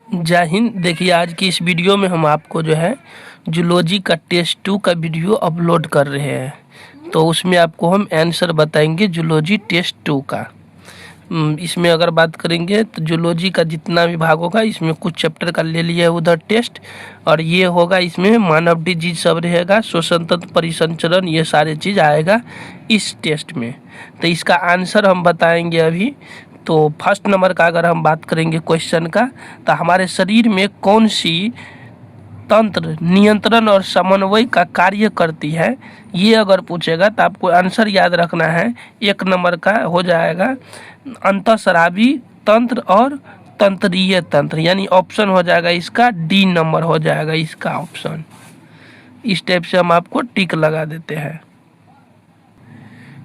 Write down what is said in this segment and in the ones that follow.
जय हिंद। देखिए आज की इस वीडियो में हम आपको जो है जूलॉजी का टेस्ट 2 का वीडियो अपलोड कर रहे हैं। तो उसमें आपको हम आंसर बताएंगे जूलॉजी टेस्ट 2 का। इसमें अगर बात करेंगे तो जूलॉजी का जितना भी भाग होगा इसमें कुछ चैप्टर का ले लिया है उधर टेस्ट, और ये होगा इसमें मानव डिजीज सब रहेगा, श्वसन तंत्र परिसंचरण, ये सारे चीज़ आएगा इस टेस्ट में। तो इसका आंसर हम बताएंगे अभी। तो फर्स्ट नंबर का अगर हम बात करेंगे क्वेश्चन का, तो हमारे शरीर में कौन सी तंत्र नियंत्रण और समन्वय का कार्य करती है, ये अगर पूछेगा तो आपको आंसर याद रखना है। एक नंबर का हो जाएगा अंतःस्रावी तंत्र और तंत्रीय तंत्र, यानी ऑप्शन हो जाएगा इसका डी नंबर हो जाएगा इसका ऑप्शन। इस टाइप से हम आपको टिक लगा देते हैं।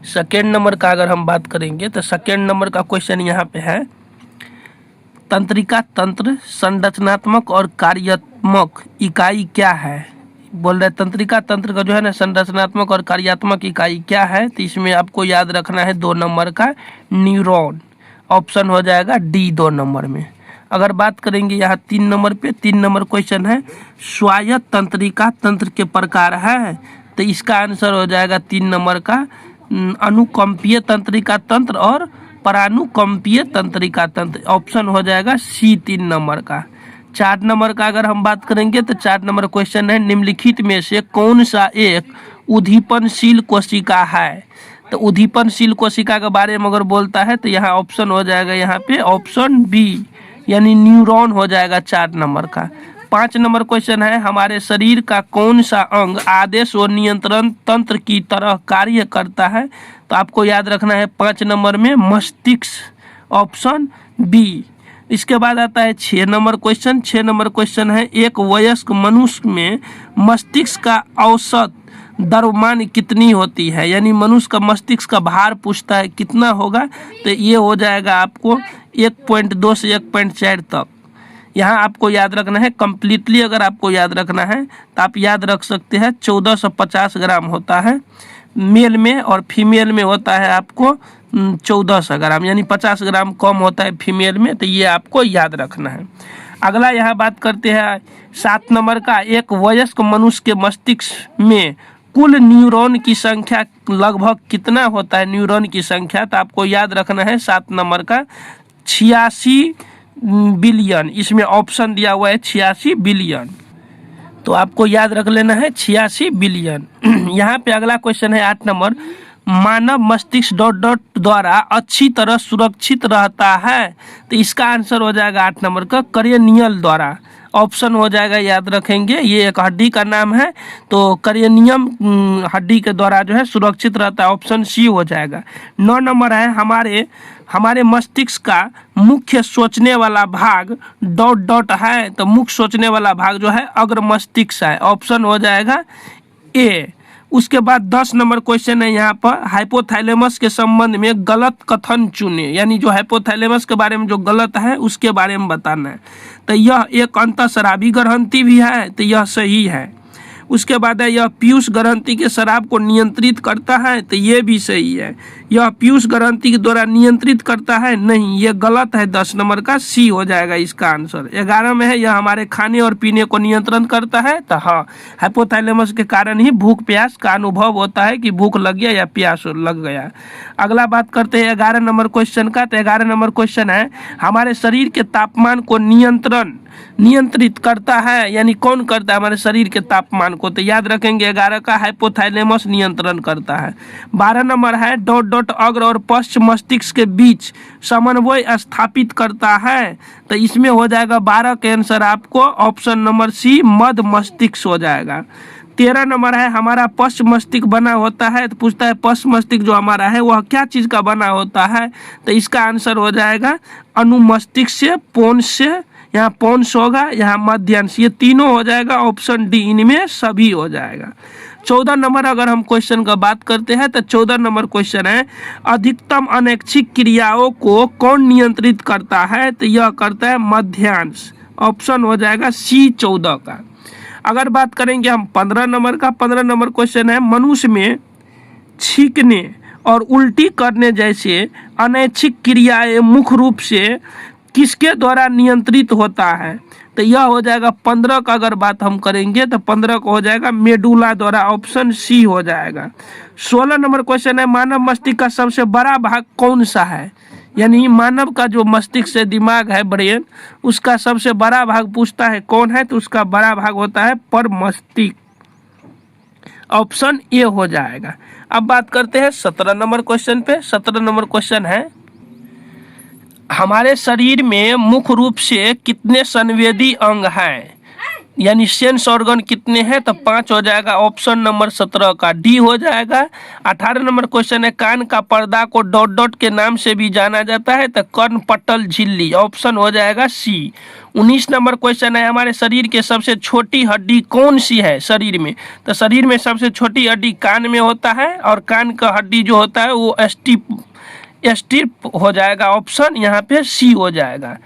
सेकेंड नंबर का अगर हम बात करेंगे तो सेकेंड नंबर का क्वेश्चन यहाँ पे है, तंत्रिका तंत्र संरचनात्मक और कार्यात्मक इकाई क्या है। बोल रहे तंत्रिका तंत्र का जो है ना संरचनात्मक और कार्यात्मक इकाई क्या है, तो इसमें आपको याद रखना है 2 नंबर का न्यूरॉन, ऑप्शन हो जाएगा डी 2 नंबर में। अगर बात करेंगे यहाँ 3 नंबर पे, 3 नंबर क्वेश्चन है स्वायत्त तंत्रिका तंत्र के प्रकार है, तो इसका आंसर हो जाएगा 3 नंबर का अनुकंपीय तंत्रिका तंत्र और परानुकंपीय तंत्रिका तंत्र, ऑप्शन हो जाएगा सी 3 नंबर का। 4 नंबर का अगर हम बात करेंगे तो 4 नंबर क्वेश्चन है निम्नलिखित में से कौन सा एक उद्दीपनशील कोशिका है। तो उद्दीपनशील कोशिका के बारे में अगर बोलता है तो यहाँ ऑप्शन हो जाएगा यहाँ पे ऑप्शन बी, यानी न्यूरॉन हो जाएगा 4 नंबर का। 5 नंबर क्वेश्चन है हमारे शरीर का कौन सा अंग आदेश और नियंत्रण तंत्र की तरह कार्य करता है, तो आपको याद रखना है 5 नंबर में मस्तिष्क, ऑप्शन बी। इसके बाद आता है 6 नंबर क्वेश्चन। 6 नंबर क्वेश्चन है एक वयस्क मनुष्य में मस्तिष्क का औसत द्रव्यमान कितनी होती है, यानी मनुष्य का मस्तिष्क का भार पूछता है कितना होगा, तो ये हो जाएगा आपको 1.2 से 1.4 तक। यहाँ आपको याद रखना है कम्प्लीटली, अगर आपको याद रखना है तो आप याद रख सकते हैं 1450 ग्राम होता है मेल में, और फीमेल में होता है आपको 1400 ग्राम, यानी 50 ग्राम कम होता है फीमेल में, तो ये आपको याद रखना है। अगला यहाँ बात करते हैं 7 नंबर का, एक वयस्क मनुष्य के मस्तिष्क में कुल न्यूरॉन की संख्या लगभग कितना होता है, न्यूरॉन की संख्या, तो आपको याद रखना है 7 नंबर का 86 बिलियन, इसमें ऑप्शन दिया हुआ है 86 बिलियन, तो आपको याद रख लेना है 86 बिलियन। यहाँ पे अगला क्वेश्चन है 8 नंबर, मानव मस्तिष्क डॉट डॉट द्वारा अच्छी तरह सुरक्षित रहता है, तो इसका आंसर हो जाएगा 8 नंबर का करेनियल द्वारा, ऑप्शन हो जाएगा याद रखेंगे, ये एक हड्डी का नाम है, तो करेनियम हड्डी के द्वारा जो है सुरक्षित रहता है, ऑप्शन सी हो जाएगा। 9 नंबर है हमारे मस्तिष्क का मुख्य सोचने वाला भाग डॉट डॉट है, तो मुख्य सोचने वाला भाग जो है अग्र मस्तिष्क है, ऑप्शन हो जाएगा ए। उसके बाद 10 नंबर क्वेश्चन है यहाँ पर हाइपोथैलेमस के संबंध में गलत कथन चुने, यानी जो हाइपोथैलेमस के बारे में जो गलत है उसके बारे में बताना है। तो यह एक अंतःस्रावी ग्रंथि भी है, तो यह सही है। उसके बाद है यह पीयूष ग्रंथि के स्राव को नियंत्रित करता है, तो ये भी सही है। यह पीयूष ग्रंथि के द्वारा नियंत्रित करता है, नहीं, ये गलत है। 10 नंबर का सी हो जाएगा इसका आंसर। 11 में है यह हमारे खाने और पीने को नियंत्रण करता है, तो हाँ, हाइपोथैलेमस के कारण ही भूख प्यास का अनुभव होता है कि भूख लग गया या प्यास लग गया। अगला बात करते हैं 11 नंबर क्वेश्चन का, तो 11 नंबर क्वेश्चन है हमारे शरीर के तापमान को नियंत्रित करता है, यानी कौन करता है हमारे शरीर के तापमान को, तो याद रखेंगे 11 का हाइपोथैलेमस नियंत्रण करता है। 12 नंबर है डॉट डॉट अग्र और पश्च मस्तिष्क के बीच समन्वय स्थापित करता है, तो इसमें हो जाएगा 12 के आंसर आपको ऑप्शन नंबर सी मध्य मस्तिष्क हो जाएगा। 13 नंबर है हमारा पश्च मस्तिष्क बना होता है, तो पूछता है पश्च मस्तिष्क जो हमारा है वह क्या चीज का बना होता है, तो इसका आंसर हो जाएगा अनुमस्तिष्क से, पोन्स से, यहाँ पोन्स होगा, यहाँ मध्यांश, ये तीनों हो जाएगा, ऑप्शन डी इनमें सभी हो जाएगा। 14 नंबर अगर हम क्वेश्चन का बात करते हैं तो 14 नंबर क्वेश्चन है अधिकतम अनैच्छिक क्रियाओं को कौन नियंत्रित करता है, तो यह करता है मध्यांश, ऑप्शन हो जाएगा सी 14 का। अगर बात करेंगे हम 15 नंबर का, 15 नंबर क्वेश्चन है मनुष्य में छींकने और उल्टी करने जैसे अनैच्छिक क्रियाएं मुख्य रूप से किसके द्वारा नियंत्रित होता है? तो यह हो जाएगा 15 का अगर बात हम करेंगे तो 15 को हो जाएगा मेडुला द्वारा, ऑप्शन सी हो जाएगा। 16 नंबर क्वेश्चन है, मानव मस्तिष्क का सबसे बड़ा भाग कौन सा है? यानी मानव का जो मस्तिष्क से दिमाग है, ब्रेन, उसका सबसे बड़ा भाग पूछता है कौन है, तो उसका बड़ा भाग होता है पर मस्तिष्क, ऑप्शन ए हो जाएगा। अब बात करते हैं 17 नंबर क्वेश्चन पे। 17 नंबर क्वेश्चन है, हमारे शरीर में मुख्य रूप से कितने संवेदी अंग हैं? यानी सेंस ऑर्गन कितने हैं? तो 5 हो जाएगा, ऑप्शन नंबर 17 का डी हो जाएगा। 18 नंबर क्वेश्चन है, कान का पर्दा को डॉट डॉट के नाम से भी जाना जाता है, तो कर्ण पटल झिल्ली, ऑप्शन हो जाएगा सी। 19 नंबर क्वेश्चन है, हमारे शरीर के सबसे छोटी हड्डी कौन सी है शरीर में? तो शरीर में सबसे छोटी हड्डी कान में होता है, और कान का हड्डी जो होता है वो स्टिप हो जाएगा, ऑप्शन यहाँ पे सी हो जाएगा।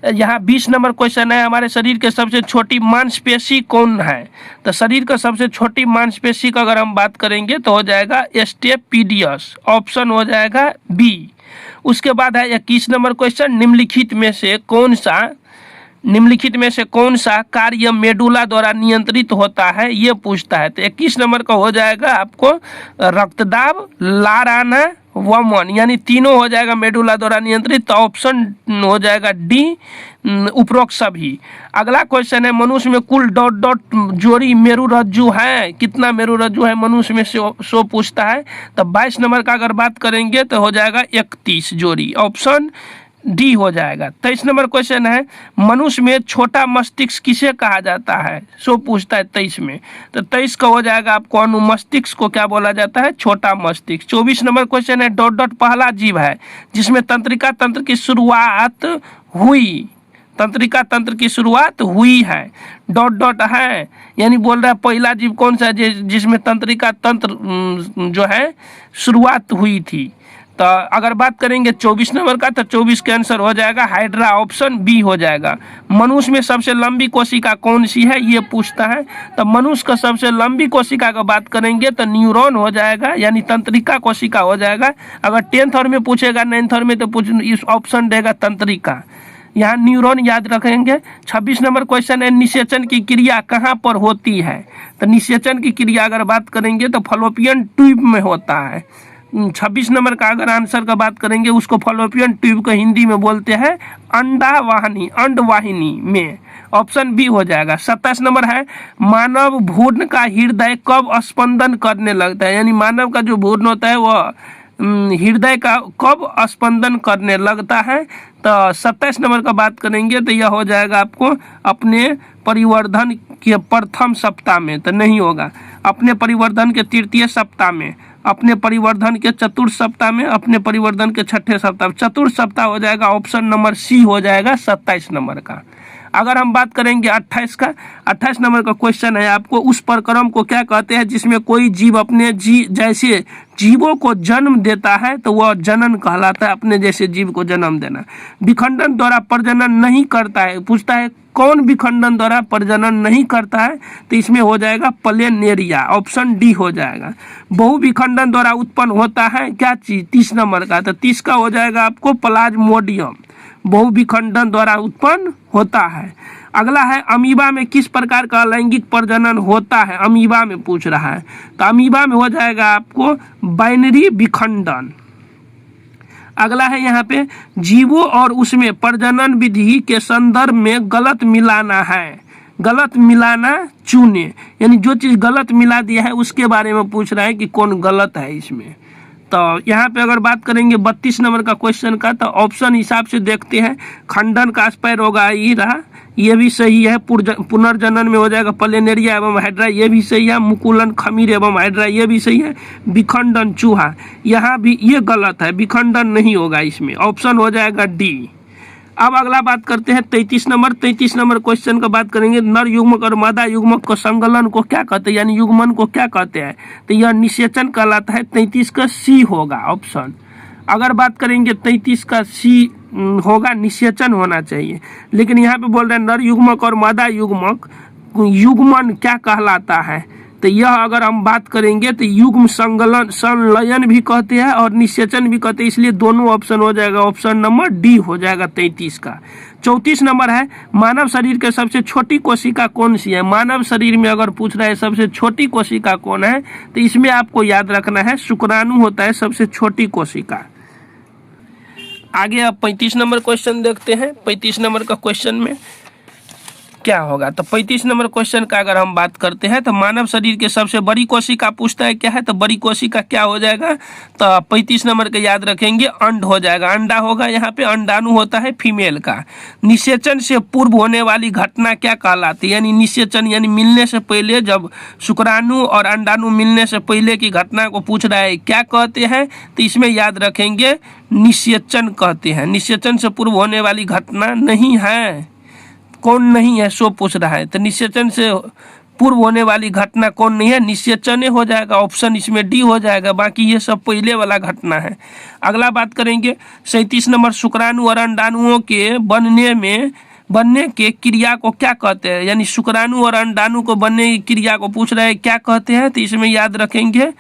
यहाँ 20 नंबर क्वेश्चन है, हमारे शरीर के सबसे छोटी मांसपेशी कौन है? तो शरीर का सबसे छोटी मांसपेशी का अगर हम बात करेंगे तो हो जाएगा स्टेपीडियस, ऑप्शन हो जाएगा बी। उसके बाद है 21 नंबर क्वेश्चन, निम्नलिखित में से कौन सा कार्य मेडुला द्वारा नियंत्रित होता है, ये पूछता है। तो 21 नंबर का हो जाएगा आपको रक्तदाब, लार आना, वमन, यानी तीनों हो जाएगा मेडुला द्वारा नियंत्रित, तो ऑप्शन हो जाएगा डी, उपरोक्त सभी। अगला क्वेश्चन है, मनुष्य में कुल डॉट डॉट जोड़ी मेरुरज्जु है, कितना मेरुरज्जु है मनुष्य में से, सो पूछता है। तो 22 नंबर का अगर बात करेंगे तो हो जाएगा 31 जोड़ी, ऑप्शन डी हो जाएगा। 23 नंबर क्वेश्चन है, मनुष्य में छोटा मस्तिष्क किसे कहा जाता है, सो पूछता है 23 में। तो 23 का हो जाएगा आपको अनुमस्तिष्क को क्या बोला जाता है, छोटा मस्तिष्क। 24 नंबर क्वेश्चन है, डॉट डॉट पहला जीव है जिसमें तंत्रिका तंत्र की शुरुआत हुई, तंत्रिका तंत्र की शुरुआत हुई है, डॉट डॉट है, यानी बोल रहा है पहला जीव कौन सा है जिसमें तंत्रिका तंत्र जो है शुरुआत हुई थी। तो अगर बात करेंगे 24 नंबर का, तो 24 का आंसर हो जाएगा हाइड्रा, ऑप्शन बी हो जाएगा। मनुष्य में सबसे लंबी कोशिका कौन सी है, ये पूछता है। तो मनुष्य का सबसे लंबी कोशिका का बात करेंगे तो न्यूरॉन हो जाएगा, यानी तंत्रिका कोशिका हो जाएगा। अगर 10th और में पूछेगा, 9th और में, तो इस ऑप्शन देगा तंत्रिका, यहाँ न्यूरॉन याद रखेंगे। 26 नंबर क्वेश्चन है, निषेचन की क्रिया कहाँ पर होती है? तो निषेचन की क्रिया अगर बात करेंगे तो फलोपियन ट्यूब में होता है। 26 नंबर का अगर आंसर का बात करेंगे, उसको फलोपियन ट्यूब को हिंदी में बोलते हैं अंडवाहिनी में, ऑप्शन बी हो जाएगा। 27 नंबर है, मानव भ्रूण का हृदय कब स्पंदन करने लगता है? यानी मानव का जो भ्रूण होता है वह हृदय का कब स्पंदन करने लगता है? तो 27 नंबर का बात करेंगे तो यह हो जाएगा आपको अपने परिवर्धन के प्रथम सप्ताह में, तो नहीं होगा, अपने परिवर्धन के तृतीय सप्ताह में, अपने परिवर्धन के चतुर्थ सप्ताह में, अपने परिवर्धन के छठे सप्ताह, चतुर्थ सप्ताह हो जाएगा, ऑप्शन नंबर सी हो जाएगा 27 नंबर का। अगर हम बात करेंगे 28 का, 28 नंबर का क्वेश्चन है आपको, उस प्रक्रम को क्या कहते हैं जिसमें कोई जीव अपने जैसे जीवों को जन्म देता है, तो वह जनन कहलाता है, अपने जैसे जीव को जन्म देना। विखंडन द्वारा प्रजनन नहीं करता है, पूछता है कौन विखंडन द्वारा प्रजनन नहीं करता है? तो इसमें हो जाएगा प्लेनेरिया, ऑप्शन डी हो जाएगा। बहु विखंडन द्वारा उत्पन्न होता है क्या चीज? 30 नंबर का, तो 30 का हो जाएगा आपको प्लाज्मोडियम, बहु विखंडन द्वारा उत्पन्न होता है। अगला है, अमीबा में किस प्रकार का लैंगिक प्रजनन होता है? अमीबा में पूछ रहा है, तो अमीबा में हो जाएगा आपको बाइनरी विखंडन। अगला है यहाँ पे, जीवों और उसमें प्रजनन विधि के संदर्भ में गलत मिलाना है, गलत मिलाना चुने, यानी जो चीज़ गलत मिला दिया है उसके बारे में पूछ रहा है कि कौन गलत है इसमें। तो यहाँ पे अगर बात करेंगे 32 नंबर का क्वेश्चन का, तो ऑप्शन हिसाब से देखते हैं, खंडन का स्पैर होगा ही रहा, ये भी सही है। पुनर्जनन में हो जाएगा प्लेनेरिया एवं हाइड्रा, ये भी सही है। मुकुलन खमीर एवं हाइड्रा, ये भी सही है। विखंडन चूहा, यहाँ भी ये गलत है, विखंडन नहीं होगा इसमें, ऑप्शन हो जाएगा डी। अब अगला बात करते हैं 33 नंबर। 33 नंबर क्वेश्चन का बात करेंगे, नर युग्मक और मादा युग्मक को संगलन को क्या कहते हैं, यानी युग्मन को क्या कहते हैं? तो यह निषेचन कहलाता है। 33 का सी होगा ऑप्शन। अगर बात करेंगे 33 का सी होगा, निषेचन होना चाहिए, लेकिन यहाँ पे बोल रहे हैं नर युग्मक और मादा युग्मक युग्मन क्या कहलाता है? तो यह अगर हम बात करेंगे तो युग्म संलयन भी कहते हैं और निषेचन भी कहते हैं, इसलिए दोनों ऑप्शन हो जाएगा, ऑप्शन नंबर डी हो जाएगा 33 का। 34 नंबर है मानव शरीर के सबसे छोटी कोशिका कौन सी है। मानव शरीर में अगर पूछ रहा है सबसे छोटी कोशिका कौन है, तो इसमें आपको याद रखना है शुक्राणु होता है सबसे छोटी कोशिका। आगे आप 35 नंबर क्वेश्चन देखते हैं। 35 नंबर का क्वेश्चन में क्या होगा, तो 35 नंबर क्वेश्चन का अगर हम बात करते हैं तो मानव शरीर के सबसे बड़ी कोशिका पूछता है क्या है, तो बड़ी कोशिका क्या हो जाएगा, तो 35 नंबर के याद रखेंगे अंड हो जाएगा, अंडा होगा यहाँ पे, अंडाणु होता है फीमेल का। निषेचन से पूर्व होने वाली घटना क्या कहलाती है, यानी निषेचन यानी मिलने से पहले, जब शुक्राणु और अंडाणु मिलने से पहले की घटना को पूछ रहा है क्या कहते हैं, तो इसमें याद रखेंगे निषेचन कहते हैं। निषेचन से पूर्व होने वाली घटना नहीं है, कौन नहीं है सो पूछ रहा है, तो निषेचन से पूर्व होने वाली घटना कौन नहीं है, निषेचन हो जाएगा, ऑप्शन इसमें डी हो जाएगा, बाकी ये सब पहले वाला घटना है। अगला बात करेंगे 37 नंबर शुक्राणु और अंडाणुओं के बनने के क्रिया को क्या कहते हैं, यानी शुक्राणु और अंडाणु को बनने की क्रिया को पूछ रहे हैं क्या कहते हैं, तो इसमें याद रखेंगे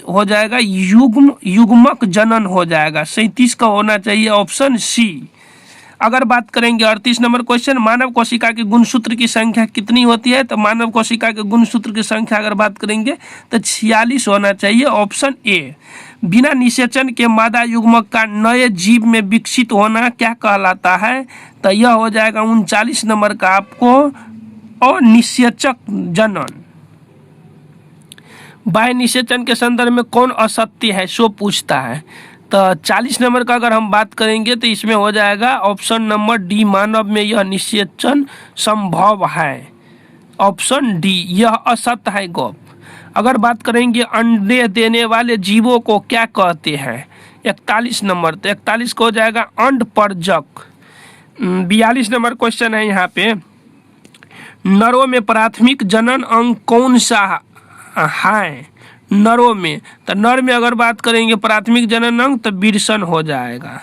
हो जाएगा युग्मक जनन हो जाएगा। 37 का होना चाहिए ऑप्शन सी। अगर बात करेंगे 38 नंबर क्वेश्चन, मानव कोशिका के गुणसूत्र की संख्या कितनी होती है, तो मानव कोशिका के गुणसूत्र की संख्या अगर बात करेंगे तो 46 होना चाहिए, ऑप्शन ए। बिना निषेचन के मादा युग्मक का नए जीव में विकसित होना क्या कहलाता है, तो यह हो जाएगा 39 नंबर का आपको अनिषेचक जनन। बाह्य निषेचन के संदर्भ में कौन असत्य है सो पूछता है, तो 40 नंबर का अगर हम बात करेंगे तो इसमें हो जाएगा ऑप्शन नंबर डी, मानव में यह निषेचन संभव है, ऑप्शन डी, यह असत्य है गौप। अगर बात करेंगे अंडे देने वाले जीवों को क्या कहते हैं, 41 नंबर, तो 41 को हो जाएगा अंडपरजक। 42 नंबर क्वेश्चन है यहाँ पे, नरों में प्राथमिक जनन अंग कौन सा है, नरों में, तो नर में अगर बात करेंगे प्राथमिक जनन अंग तो विरसन हो जाएगा।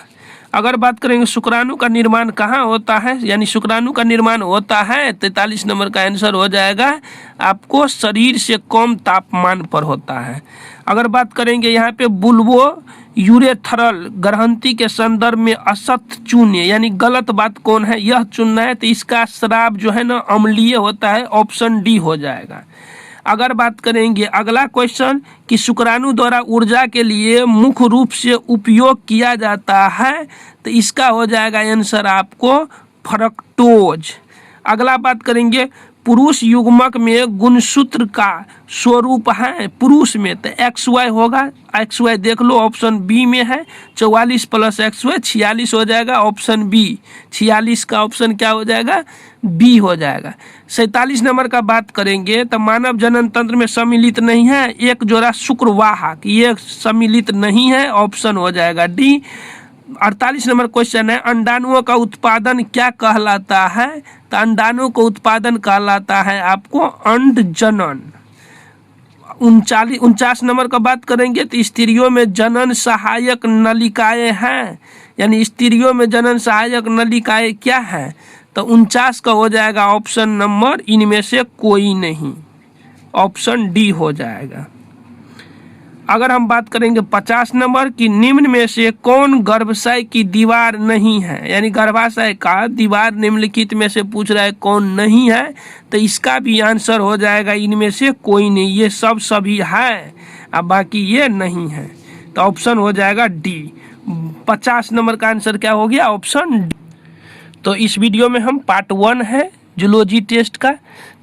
अगर बात करेंगे शुक्राणु का निर्माण कहाँ होता है, यानी शुक्राणु का निर्माण होता है, 43 नंबर का आंसर हो जाएगा आपको शरीर से कम तापमान पर होता है। अगर बात करेंगे यहाँ पे बुल्बो यूरेथ्रल ग्रंथि के संदर्भ में असत्य चुनिए, यानी गलत बात कौन है यह चुनना है, तो इसका स्राव जो है ना अम्लीय होता है, ऑप्शन डी हो जाएगा। अगर बात करेंगे अगला क्वेश्चन कि शुक्राणु द्वारा ऊर्जा के लिए मुख्य रूप से उपयोग किया जाता है, तो इसका हो जाएगा आंसर आपको फ्रक्टोज। अगला बात करेंगे पुरुष युग्मक में गुणसूत्र का स्वरूप है, पुरुष में तो XY होगा, XY देख लो ऑप्शन बी में है, 44 + XY 46 हो जाएगा, ऑप्शन बी। 46 का ऑप्शन क्या हो जाएगा, बी हो जाएगा। 47 नंबर का बात करेंगे तो मानव जनन तंत्र में सम्मिलित नहीं है एक जोड़ा शुक्रवाहक, ये सम्मिलित नहीं है, ऑप्शन हो जाएगा डी। 48 नंबर क्वेश्चन है अंडाणुओं का उत्पादन क्या कहलाता है, तो अंडाणु को उत्पादन कहलाता है आपको अंड जनन। 49 नंबर का बात करेंगे तो स्त्रियों में जनन सहायक नलिकाएं हैं, यानी स्त्रियों में जनन सहायक नलिकाएं क्या है, तो 49 का हो जाएगा ऑप्शन नंबर इनमें से कोई नहीं, ऑप्शन डी हो जाएगा। अगर हम बात करेंगे 50 नंबर की निम्न में से कौन गर्भाशय की दीवार नहीं है, यानी गर्भाशय का दीवार निम्नलिखित में से पूछ रहा है कौन नहीं है, तो इसका भी आंसर हो जाएगा इनमें से कोई नहीं, ये सब सभी है अब बाकी ये नहीं है, तो ऑप्शन हो जाएगा डी। 50 नंबर का आंसर क्या हो गया, ऑप्शन डी। तो इस वीडियो में हम पार्ट 1 है जूलॉजी टेस्ट का,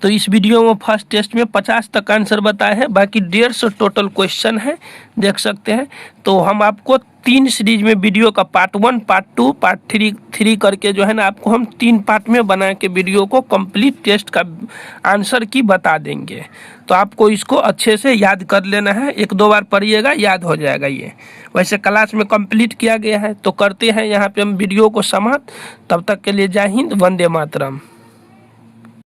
तो इस वीडियो में फर्स्ट टेस्ट में 50 तक आंसर बताए हैं, बाकी 150 टोटल क्वेश्चन है देख सकते हैं। तो हम आपको 3 सीरीज में वीडियो का पार्ट 1, पार्ट 2, पार्ट 3 करके जो है ना आपको हम 3 पार्ट में बना के वीडियो को कंप्लीट टेस्ट का आंसर की बता देंगे। तो आपको इसको अच्छे से याद कर लेना है, 1-2 बार पढ़िएगा याद हो जाएगा ये। वैसे क्लास में कंप्लीट किया गया है, तो करते हैं यहाँ पे हम वीडियो को समाप्त। तब तक के लिए जय हिंद, वंदे मातरम।